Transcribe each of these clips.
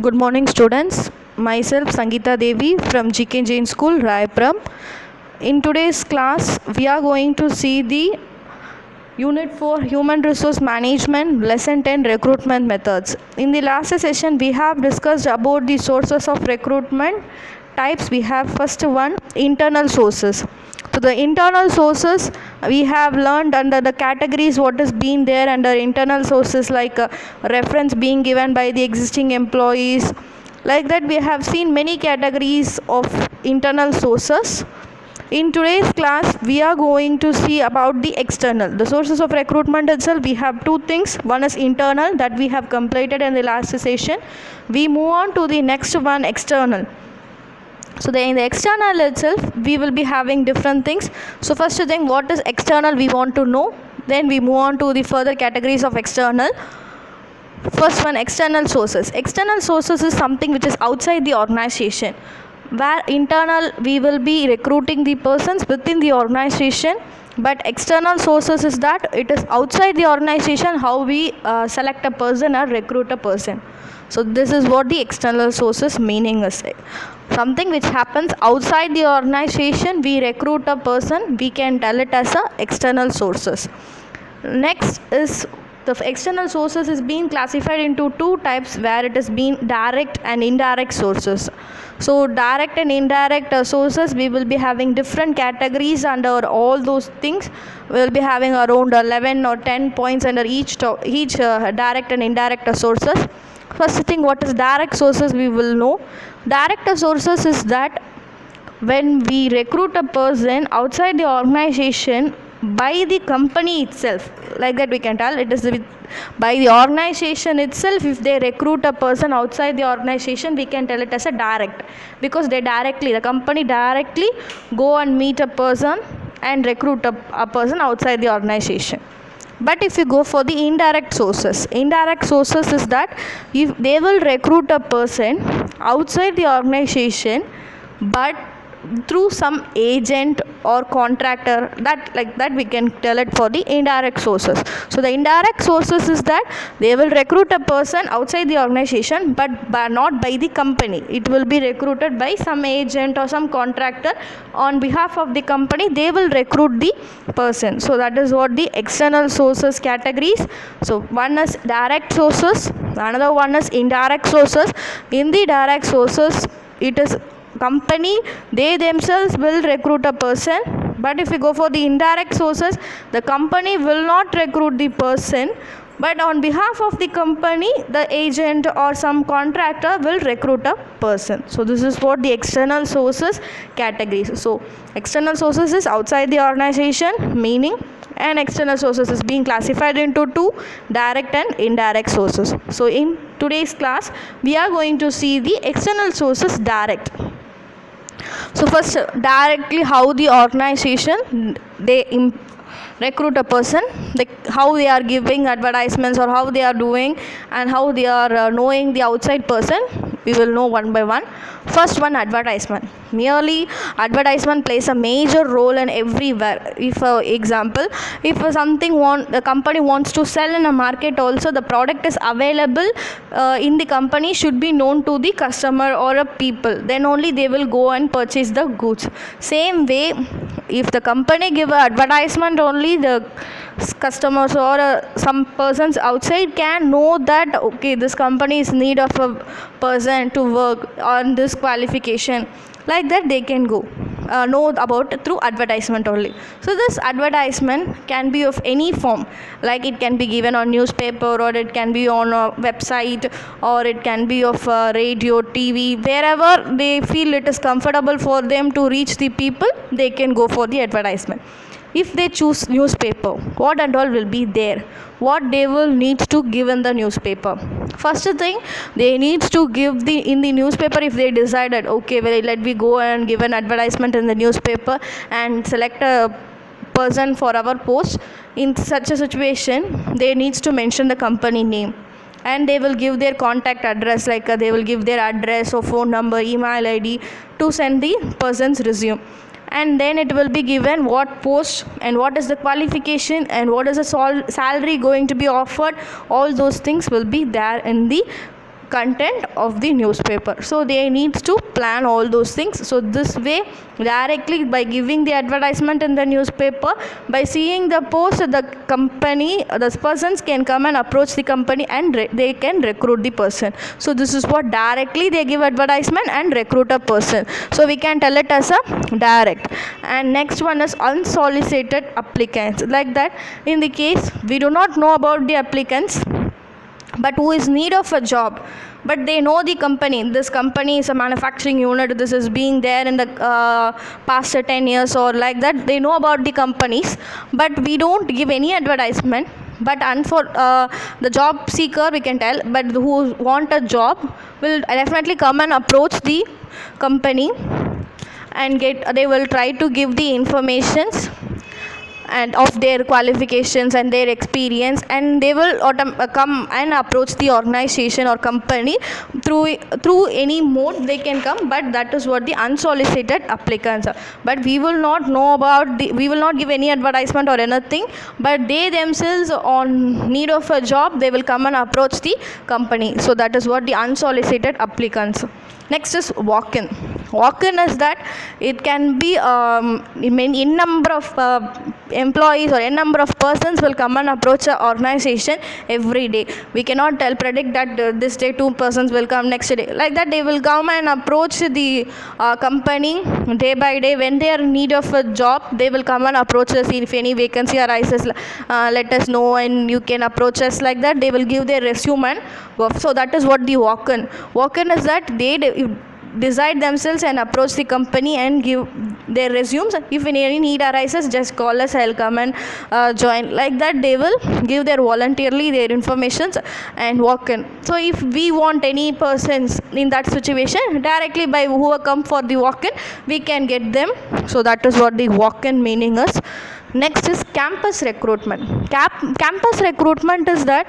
Good morning, students. Myself, Sangeetha Devi from G.k.Jain School, Raipram. In today's class, we are going to see the Unit 4 Human Resource Management, Lesson 10 Recruitment Methods. In the last session, we have discussed about the sources of recruitment types. We have first one, internal sources. So the internal sources we have learned under the categories what is being there under internal sources, like reference being given by the existing employees. Like that, we have seen many categories of internal sources. In today's class, we are going to see about the external. The sources of recruitment itself, we have two things. One is internal, that we have completed in the last session. We move on to the next one, external. So in the external itself, we will be having different things. So first thing, what is external, we want to know. Then we move on to the further categories of external. First one, external sources. External sources is something which is outside the organization. Where internal, we will be recruiting the persons within the organization. But external sources is that it is outside the organization how we select a person or recruit a person. So this is what the external sources meaning is. Something which happens outside the organization, we recruit a person, we can tell it as a external sources. Next is the external sources is being classified into two types, where it is being direct and indirect sources. So direct and indirect sources, we will be having different categories under all those things. We will be having around 11 or 10 points under each direct and indirect sources. First thing, what is direct sources, we will know. Direct sources is that when we recruit a person outside the organization by the company itself, like that we can tell it is by the organization itself. If they recruit a person outside the organization, we can tell it as a direct, because the company directly go and meet a person and recruit a person outside the organization. But if you go for the indirect sources is that if they will recruit a person outside the organization, but through some agent or contractor, that we can tell it for the indirect sources. So the indirect sources is that they will recruit a person outside the organization, but not by the company. It will be recruited by some agent or some contractor on behalf of the company. They will recruit the person. So that is what the external sources categories. So one is direct sources, another one is indirect sources. In the direct sources, it is company, they themselves will recruit a person. But if we go for the indirect sources, the company will not recruit the person, but on behalf of the company, the agent or some contractor will recruit a person. So this is what the external sources categories. So external sources is outside the organization meaning, and external sources is being classified into two, direct and indirect sources. So in today's class, we are going to see the external sources direct. So first, directly how the organization they recruit a person, how they are giving advertisements or how they are doing, and how they are knowing the outside person, we will know one by one. First one, advertisement. Merely advertisement plays a major role in everywhere. If example, if the company wants to sell in a market, also the product is available in the company should be known to the customer or a people, then only they will go and purchase the goods. Same way, if the company give a advertisement, only the customers or some persons outside can know that okay, this company is in need of a person to work on this qualification. Like that, they can go know about through advertisement only. So this advertisement can be of any form, like it can be given on newspaper, or it can be on a website, or it can be of radio, TV, wherever they feel it is comfortable for them to reach the people, they can go for the advertisement. If they choose newspaper, what and all will be there, what they will need to give in the newspaper. First thing, they need to give in the newspaper. If they decided okay, well, let me go and give an advertisement in the newspaper and select a person for our post, in such a situation they needs to mention the company name, and they will give their contact address, like they will give their address or phone number, email ID to send the person's resume. And then it will be given what post and what is the qualification and what is the salary going to be offered. All those things will be there in the content of the newspaper. So they need to plan all those things. So this way, directly by giving the advertisement in the newspaper, by seeing the post, the company, the persons can come and approach the company and they can recruit the person. So this is what directly they give advertisement and recruit a person. So we can tell it as a direct. And next one is unsolicited applicants. Like that, in the case we do not know about the applicants, but who is need of a job, but they know the company. This company is a manufacturing unit, this is being there in the past 10 years or like that. They know about the companies, but we don't give any advertisement. But the job seeker, we can tell, but who want a job will definitely come and approach the company and they will try to give the informations and of their qualifications and their experience, and they will come and approach the organization or company through any mode they can come. But that is what the unsolicited applicants are. But we will not know about we will not give any advertisement or anything, but they themselves on need of a job, they will come and approach the company. So that is what the unsolicited applicants. Next is walk-in. Walk-in is that it can be in number of employees or n number of persons will come and approach an organization every day. We cannot predict that this day 2 persons will come, next day like that. They will come and approach the company day by day. When they are in need of a job, they will come and approach us. If any vacancy arises, let us know and you can approach us. Like that, they will give their resume and go. So that is what the walk-in. Walk-in is that they decide themselves and approach the company and give their resumes. If any need arises, just call us, I'll come and join. Like that, they will give their voluntarily their informations and walk in. So if we want any persons in that situation, directly by who come for the walk-in, we can get them. So that is what the walk-in meaning is. Next is campus recruitment. Campus recruitment is that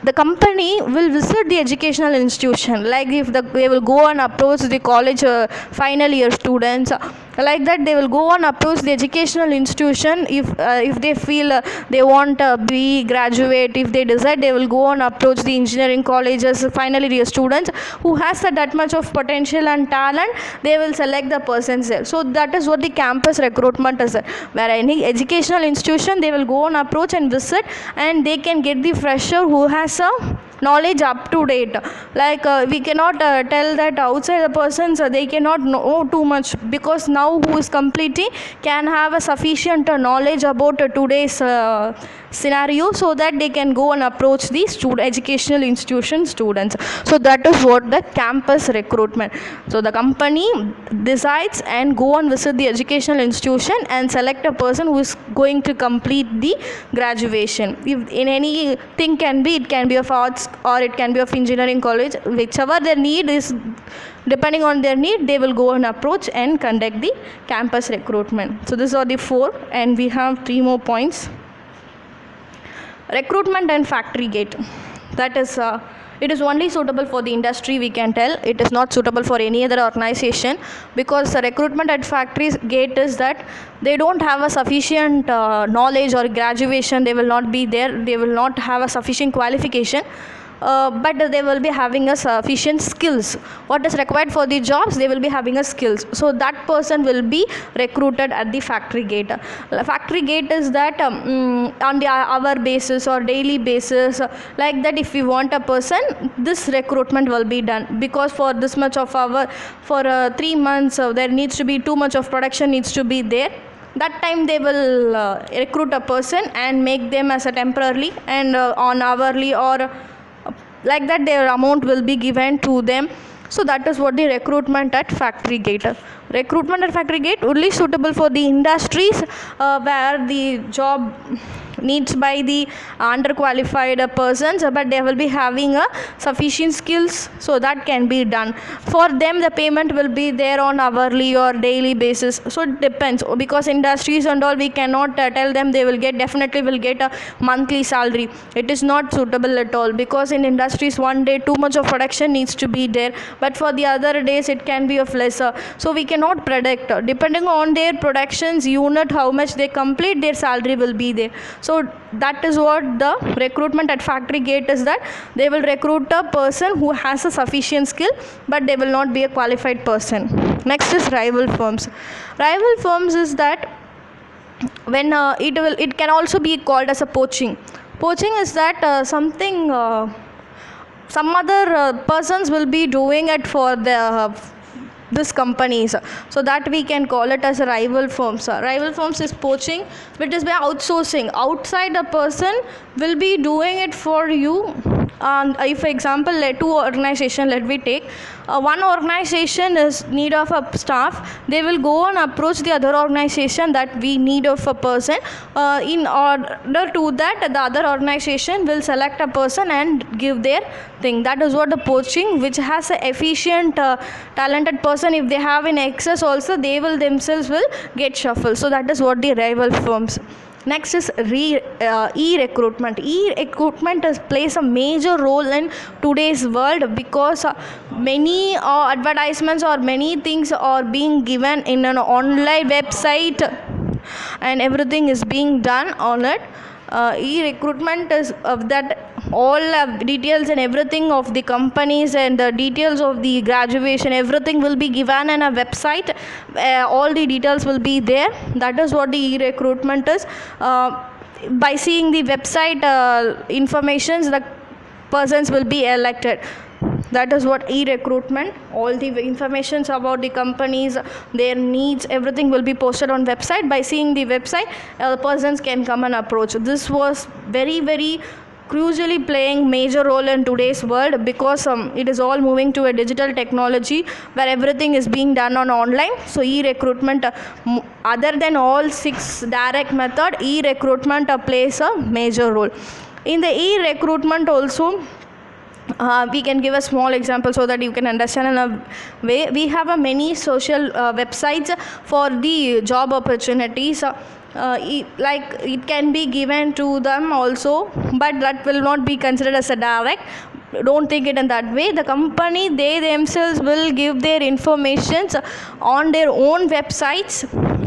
the company will visit the educational institution. Like if they will go and approach the college final year students, like that they will go and approach the educational institution. If they feel they want to be graduate, if they decide, they will go and approach the engineering colleges final year students who has that much of potential and talent. They will select the persons there. So that is what the campus recruitment is. Where any educational institution, they will go and approach and visit, and they can get the fresher who has a knowledge up to date. Like we cannot tell that outside the persons they cannot know too much, because now who is completing can have a sufficient knowledge about today's scenario, so that they can go and approach the educational institution students. So that is what the campus recruitment. So the company decides and go and visit the educational institution and select a person who is going to complete the graduation. If in anything can be, it can be of arts or it can be of engineering college, whichever their need is, depending on their need, they will go and approach and conduct the campus recruitment. So these are the 4, and we have 3 more points. Recruitment and factory gate. That is it is only suitable for the industry, we can tell. It is not suitable for any other organization, because the recruitment at factories gate is that they don't have a sufficient knowledge or graduation. They will not be there, they will not have a sufficient qualification, but they will be having a sufficient skills. What is required for the jobs, they will be having a skills. So that person will be recruited at the factory gate. Factory gate is that on the hour basis or daily basis, like that. If we want a person, this recruitment will be done, because for this much of hour, for 3 months, there needs to be too much of production needs to be there. That time they will recruit a person and make them as a temporarily and on hourly, or like that their amount will be given to them. So that is what the recruitment at factory gate. Recruitment at factory gate only suitable for the industries where the job needs by the underqualified persons, but they will be having a sufficient skills, so that can be done. For them, the payment will be there on hourly or daily basis. So it depends, because industries and all, we cannot tell them they will get, definitely will get a monthly salary. It is not suitable at all, because in industries one day too much of production needs to be there, but for the other days it can be of lesser. So we cannot predict, depending on their productions unit, how much they complete, their salary will be there. So that is what the recruitment at factory gate is, that they will recruit a person who has a sufficient skill, but they will not be a qualified person. Next is rival firms. Rival firms is that when it can also be called as a poaching. Poaching is that some other persons will be doing it for the this companies, so that we can call it as a rival firms. Rival firms is poaching, which is by outsourcing. Outside a person will be doing it for you. If for example, two organization, let me take one organization is need of a staff, they will go and approach the other organization that we need of a person. In order to that, the other organization will select a person and give their thing. That is what the poaching, which has a efficient talented person. If they have in excess also, they will themselves will get shuffled. So that is what the rival firms. Next is e-recruitment. E-recruitment plays a major role in today's world, because many advertisements or many things are being given in an online website, and everything is being done on it. E-recruitment is of that all details and everything of the companies and the details of the graduation, everything will be given in a website. All the details will be there. That is what the e-recruitment is. By seeing the website informations, the persons will be elected. That is what e-recruitment. All the informations about the companies, their needs, everything will be posted on website. By seeing the website, persons can come and approach. This was very, very crucially playing major role in today's world, because it is all moving to a digital technology where everything is being done on online. So e-recruitment, other than all 6 direct method, e-recruitment plays a major role. In the e-recruitment also, we can give a small example so that you can understand in a way. We have a many social websites for the job opportunities. Like it can be given to them also, but that will not be considered as a direct. Don't think it in that way. The company, they themselves will give their informations on their own websites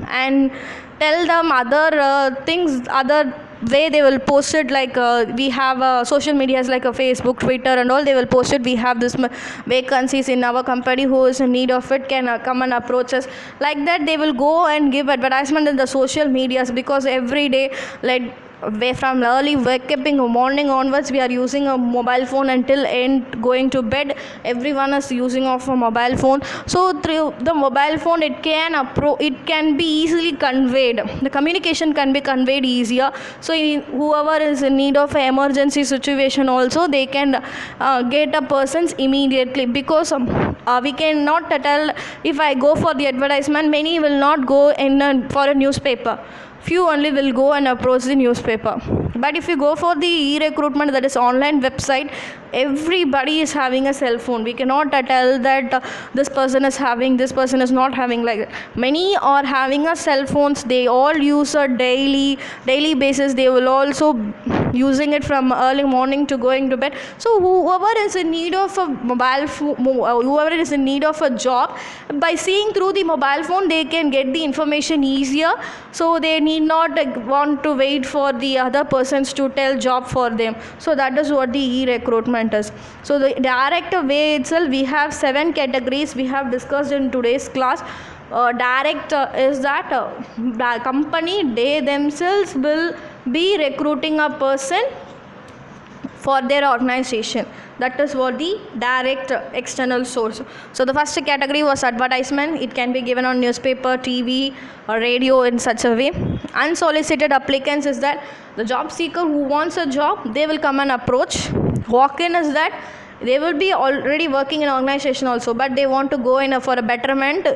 and tell them other things, other way they will post it. Like we have social medias like a Facebook, Twitter and all, they will post it. We have this vacancies in our company, who is in need of it can come and approach us. Like that they will go and give advertisement in the social medias, because every day, like from early waking morning onwards, we are using a mobile phone until end going to bed. Everyone is using of a mobile phone. So through the mobile phone, it can be easily conveyed. The communication can be conveyed easier. So whoever is in need of an emergency situation also, they can get a persons immediately, because we cannot tell. If I go for the advertisement, many will not go for a newspaper. Few only will go and approach the newspaper. But if you go for the e-recruitment, that is online website, everybody is having a cell phone. We cannot tell that this person is having, this person is not having. Like that. Many are having a cell phones. They all use a daily basis. They will also using it from early morning to going to bed. So whoever is in need of a mobile phone, whoever is in need of a job, by seeing through the mobile phone, they can get the information easier. So they need not want to wait for the other persons to tell job for them. So that is what the e-recruitment is. So the direct way itself, we have 7 categories we have discussed in today's class. Direct is that the company, they themselves will be recruiting a person for their organization. That is what the direct external source. So the first category was advertisement. It can be given on newspaper, TV or radio in such a way. Unsolicited applicants is that the job seeker who wants a job, they will come and approach. Walk-in is that they will be already working in organization also, but they want to go in for a betterment,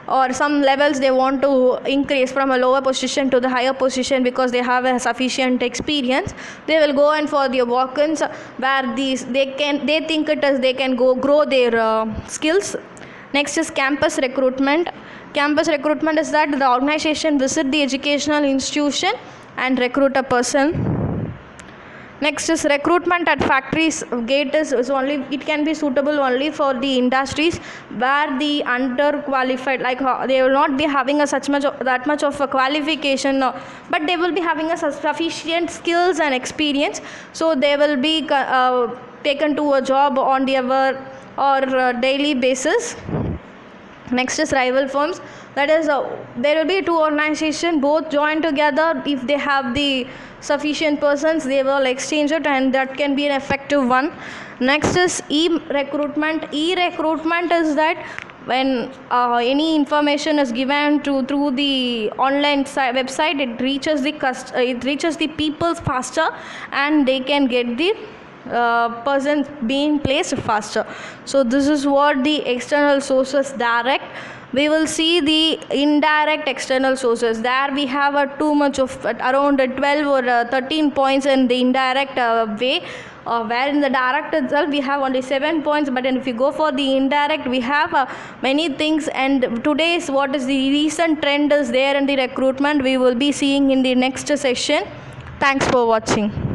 or some levels they want to increase from a lower position to the higher position because they have a sufficient experience. They will go in for the walk-ins where they think it is they can go grow their skills. Next is campus recruitment. Campus recruitment is that the organization visit the educational institution and recruit a person. Next is recruitment at factories. Gate is only, it can be suitable only for the industries where the underqualified, like they will not be having a that much of a qualification, but they will be having a sufficient skills and experience, so they will be taken to a job on the hour or daily basis. Next is rival firms. That is, there will be two organizations, both join together. If they have the sufficient persons, they will exchange it, and that can be an effective one. Next is e-recruitment. E-recruitment is that when any information is given through the online website, it reaches the people faster, and they can get the person being placed faster. So this is what the external sources direct. We will see the indirect external sources. There we have a too much of around 12 or 13 points in the indirect way, where in the direct itself we have only 7 points, but if you go for the indirect, we have many things. And today's what is the recent trend is there in the recruitment, we will be seeing in the next session. Thanks for watching.